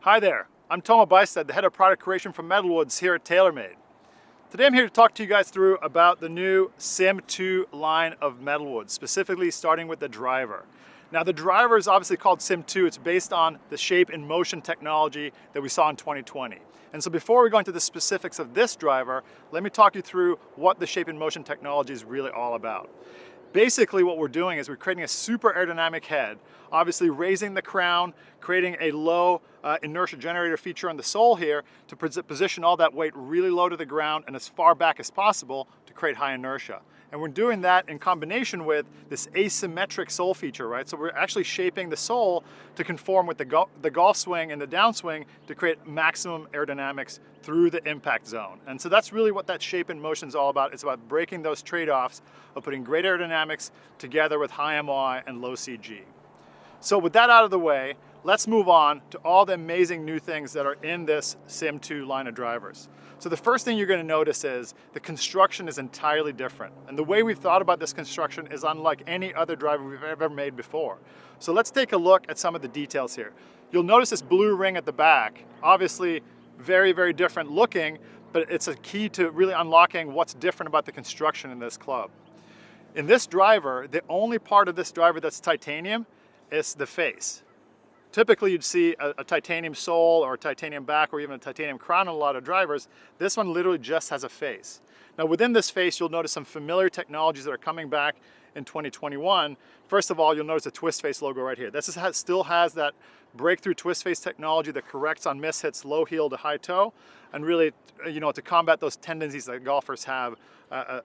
Hi there, I'm Tomo Bystad, the head of product creation for Metalwoods here at TaylorMade. Today I'm here to talk to you guys through about the new SIM2 line of Metalwoods, specifically starting with the driver. Now the driver is obviously called SIM2. It's based on the shape and motion technology that we saw in 2020. And so before we go into the specifics of this driver, let me talk you through what the shape and motion technology is really all about. Basically what we're doing is we're creating a super aerodynamic head, obviously raising the crown, creating a low inertia generator feature on the sole here to position all that weight really low to the ground and as far back as possible to create high inertia. And we're doing that in combination with this asymmetric sole feature, right? So we're actually shaping the sole to conform with the golf swing and the downswing to create maximum aerodynamics through the impact zone. And so that's really what that shape and motion is all about. It's about breaking those trade-offs of putting great aerodynamics together with high MOI and low CG. So with that out of the way, let's move on to all the amazing new things that are in this SIM2 line of drivers. So the first thing you're going to notice is the construction is entirely different. And the way we've thought about this construction is unlike any other driver we've ever made before. So let's take a look at some of the details here. You'll notice this blue ring at the back, obviously very, very different looking, but it's a key to really unlocking what's different about the construction in this club. In this driver, the only part of this driver that's titanium is the face. Typically you'd see a titanium sole or a titanium back or even a titanium crown on a lot of drivers. This one literally just has a face. Now within this face you'll notice some familiar technologies that are coming back in 2021. First of all, you'll notice the twist face logo right here. This still has that breakthrough twist face technology that corrects on mishits low heel to high toe and really to combat those tendencies that golfers have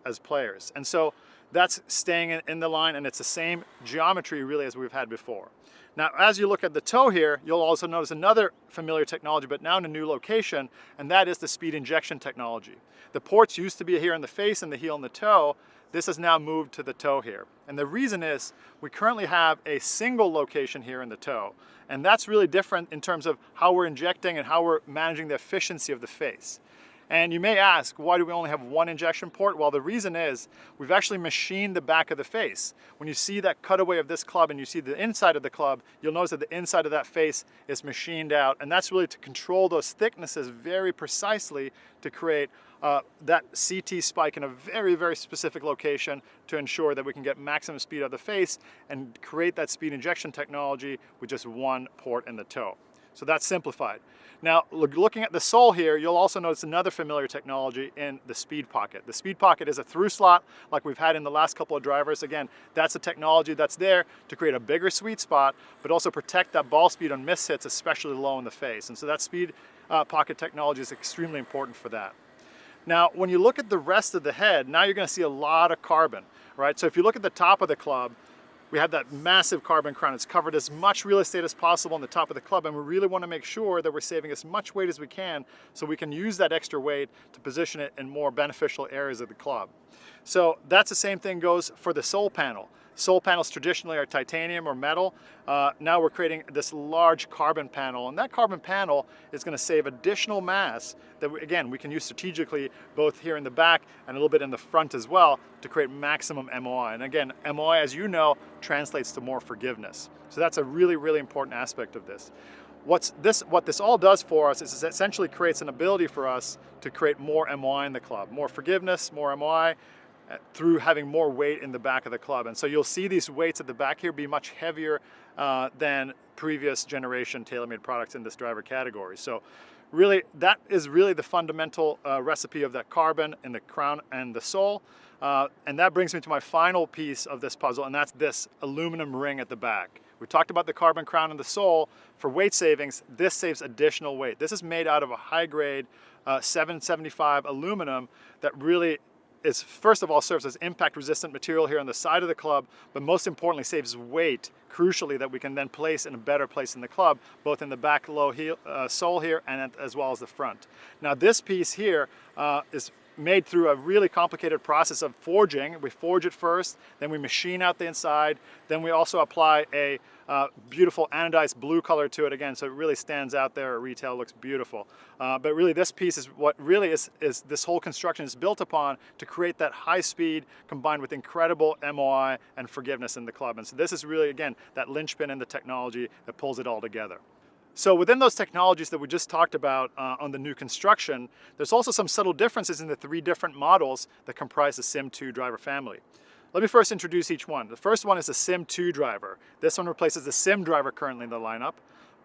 as players. And so that's staying in the line, and it's the same geometry really as we've had before. Now, as you look at the toe here, you'll also notice another familiar technology, but now in a new location, and that is the speed injection technology. The ports used to be here in the face and the heel and the toe. This has now moved to the toe here. And the reason is we currently have a single location here in the toe, and that's really different in terms of how we're injecting and how we're managing the efficiency of the face. And you may ask, why do we only have one injection port? Well, the reason is we've actually machined the back of the face. When you see that cutaway of this club and you see the inside of the club, you'll notice that the inside of that face is machined out. And that's really to control those thicknesses very precisely to create that CT spike in a very, very specific location to ensure that we can get maximum speed out of the face and create that speed injection technology with just one port in the toe. So that's simplified. Now, looking at the sole here, you'll also notice another familiar technology in the speed pocket. The speed pocket is a through slot like we've had in the last couple of drivers. Again, that's a technology that's there to create a bigger sweet spot, but also protect that ball speed on miss hits, especially low in the face. And so that speed pocket technology is extremely important for that. Now, when you look at the rest of the head, now you're going to see a lot of carbon, right? So if you look at the top of the club, we have that massive carbon crown. It's covered as much real estate as possible on the top of the club, and we really want to make sure that we're saving as much weight as we can so we can use that extra weight to position it in more beneficial areas of the club. So that's the same thing goes for the sole panel. Sole panels traditionally are titanium or metal. Now we're creating this large carbon panel, and that carbon panel is going to save additional mass that, again, we can use strategically both here in the back and a little bit in the front as well to create maximum MOI. And again, MOI, as you know, translates to more forgiveness. So that's a really, really important aspect of this. What this all does for us is it essentially creates an ability for us to create more MOI in the club, more forgiveness, more MOI, through having more weight in the back of the club. And so you'll see these weights at the back here be much heavier than previous generation TaylorMade products in this driver category. So really, that is really the fundamental recipe of that carbon in the crown and the sole. And that brings me to my final piece of this puzzle, and that's this aluminum ring at the back. We talked about the carbon crown and the sole. For weight savings, this saves additional weight. This is made out of a high-grade 775 aluminum that really is, first of all, serves as impact-resistant material here on the side of the club, but most importantly saves weight, crucially, that we can then place in a better place in the club, both in the back low heel, sole here and as well as the front. Now this piece here is made through a really complicated process of forging. We forge it first, then we machine out the inside, then we also apply a beautiful anodized blue color to it again, so it really stands out there at retail, looks beautiful. But really this piece is what really is this whole construction is built upon to create that high speed combined with incredible MOI and forgiveness in the club. And so this is really, again, that linchpin in the technology that pulls it all together. So within those technologies that we just talked about on the new construction, there's also some subtle differences in the three different models that comprise the SIM2 driver family. Let me first introduce each one. The first one is the SIM2 driver. This one replaces the SIM driver currently in the lineup.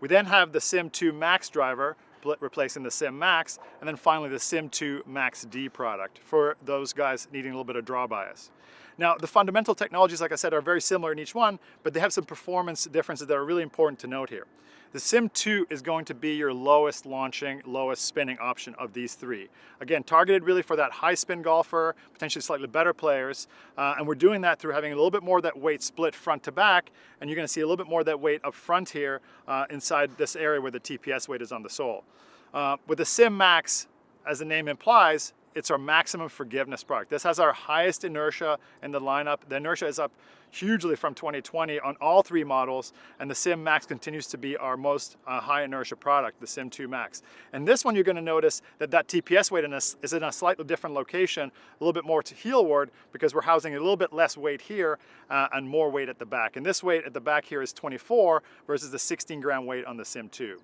We then have the SIM2 Max driver replacing the SIM Max, and then finally the SIM2 Max D product for those guys needing a little bit of draw bias. Now, the fundamental technologies, like I said, are very similar in each one, but they have some performance differences that are really important to note here. The SIM2 is going to be your lowest launching, lowest spinning option of these three. Again, targeted really for that high spin golfer, potentially slightly better players, and we're doing that through having a little bit more of that weight split front to back, and you're gonna see a little bit more of that weight up front here inside this area where the TPS weight is on the sole. With the SIM Max, as the name implies, it's our maximum forgiveness product. This has our highest inertia in the lineup. The inertia is up hugely from 2020 on all three models, and the SIM Max continues to be our most high inertia product, the SIM2 Max. And this one, you're gonna notice that TPS weight is in a slightly different location, a little bit more to heelward, because we're housing a little bit less weight here and more weight at the back. And this weight at the back here is 24 versus the 16-gram weight on the SIM2.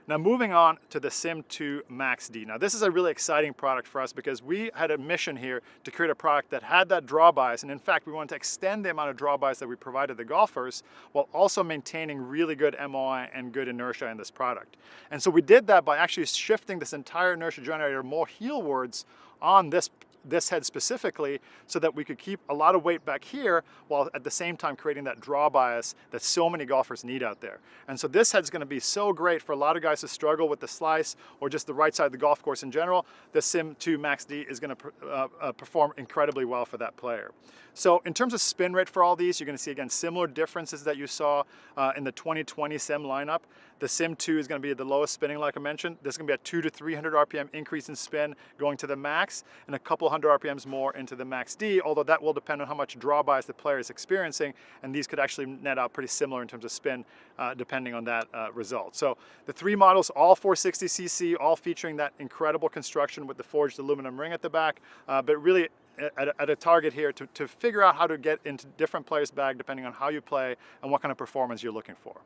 Now moving on to the SIM2 Max D. Now this is a really exciting product for us because we had a mission here to create a product that had that draw bias, and in fact we wanted to extend the amount of draw bias that we provided the golfers while also maintaining really good MOI and good inertia in this product. And so we did that by actually shifting this entire inertia generator more heelwards on this head specifically, so that we could keep a lot of weight back here while at the same time creating that draw bias that so many golfers need out there. And so this head's gonna be so great for a lot of guys who struggle with the slice or just the right side of the golf course in general. The SIM2 Max D is gonna perform incredibly well for that player. So in terms of spin rate for all these, you're gonna see again similar differences that you saw in the 2020 SIM lineup. The SIM2 is gonna be the lowest spinning, like I mentioned. There's gonna be a 200 to 300 RPM increase in spin going to the Max, and a couple hundred RPMs more into the Max D, although that will depend on how much draw bias the player is experiencing, and these could actually net out pretty similar in terms of spin depending on that result. So the three models, all 460cc, all featuring that incredible construction with the forged aluminum ring at the back, but really at a target here to figure out how to get into different players' bag depending on how you play and what kind of performance you're looking for.